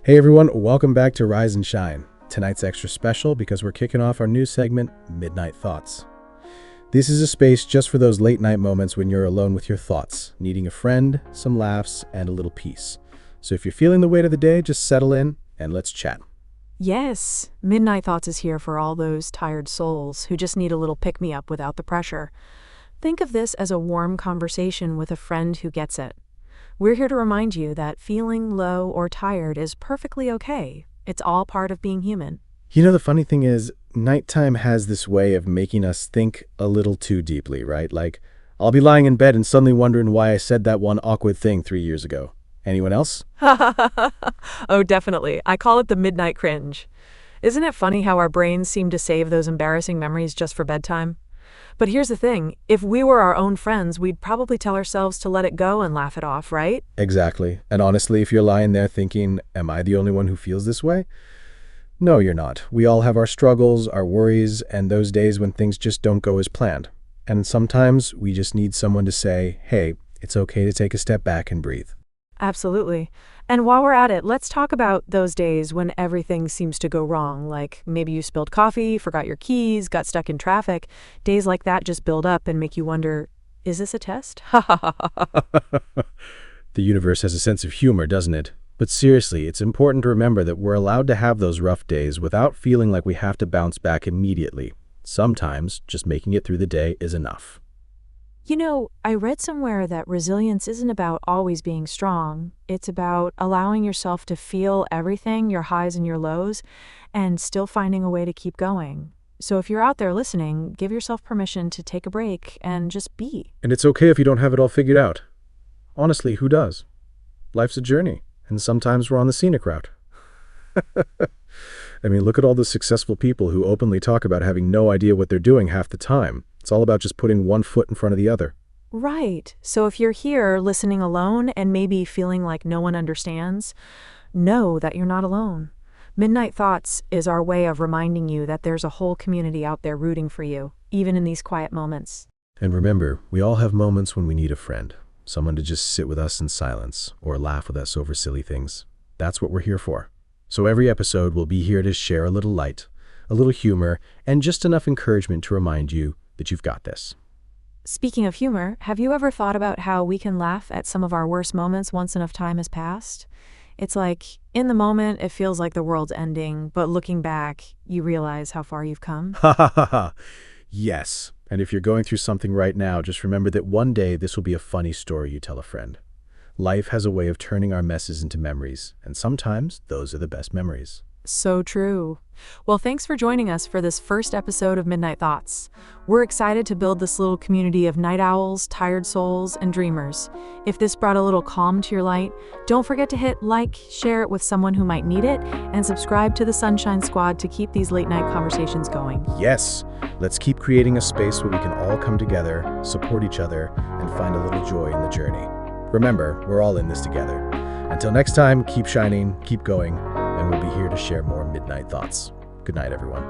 Hey everyone, welcome back to Rise and Shine. Tonight's extra special because we're kicking off our new segment, Midnight Thoughts. This is a space just for those late night moments when you're alone with your thoughts, needing a friend, some laughs, and a little peace. So if you're feeling the weight of the day, just settle in and let's chat. Yes, Midnight Thoughts is here for all those tired souls who just need a little pick-me-up without the pressure. Think of this as a warm conversation with a friend who gets it. We're here to remind you that feeling low or tired is perfectly okay. It's all part of being human. You know, the funny thing is, nighttime has this way of making us think a little too deeply, right? Like, I'll be lying in bed and suddenly wondering why I said that one awkward thing 3 years ago. Anyone else? Oh, definitely. I call it the midnight cringe. Isn't it funny how our brains seem to save those embarrassing memories just for bedtime? But here's the thing, if we were our own friends, we'd probably tell ourselves to let it go and laugh it off, right? Exactly. And honestly, if you're lying there thinking, am I the only one who feels this way? No, you're not. We all have our struggles, our worries, and those days when things just don't go as planned. And sometimes we just need someone to say, hey, it's okay to take a step back and breathe. Absolutely. And while we're at it, let's talk about those days when everything seems to go wrong, like maybe you spilled coffee, forgot your keys, got stuck in traffic. Days like that just build up and make you wonder, is this a test? The universe has a sense of humor, doesn't it? But seriously, it's important to remember that we're allowed to have those rough days without feeling like we have to bounce back immediately. Sometimes, just making it through the day is enough. You know, I read somewhere that resilience isn't about always being strong. It's about allowing yourself to feel everything, your highs and your lows, and still finding a way to keep going. So if you're out there listening, give yourself permission to take a break and just be. And it's okay if you don't have it all figured out. Honestly, who does? Life's a journey, and sometimes we're on the scenic route. I mean, look at all the successful people who openly talk about having no idea what they're doing half the time. It's all about just putting one foot in front of the other. Right. So if you're here listening alone and maybe feeling like no one understands, know that you're not alone. Midnight Thoughts is our way of reminding you that there's a whole community out there rooting for you, even in these quiet moments. And remember, we all have moments when we need a friend, someone to just sit with us in silence or laugh with us over silly things. That's what we're here for. So every episode will be here to share a little light, a little humor, and just enough encouragement to remind you that you've got this. Speaking of humor, have you ever thought about how we can laugh at some of our worst moments once enough time has passed? It's like, in the moment, it feels like the world's ending, but looking back, you realize how far you've come. Ha ha ha ha. Yes. And if you're going through something right now, just remember that one day this will be a funny story you tell a friend. Life has a way of turning our messes into memories, and sometimes those are the best memories. So true. Well, thanks for joining us for this first episode of Midnight Thoughts. We're excited to build this little community of night owls, tired souls, and dreamers. If this brought a little calm to your light, don't forget to hit like, share it with someone who might need it, and subscribe to the Sunshine Squad to keep these late night conversations going. Yes, let's keep creating a space where we can all come together, support each other, and find a little joy in the journey. Remember, we're all in this together. Until next time, keep shining, keep going, and we'll be here to share more Midnight Thoughts. Good night, everyone.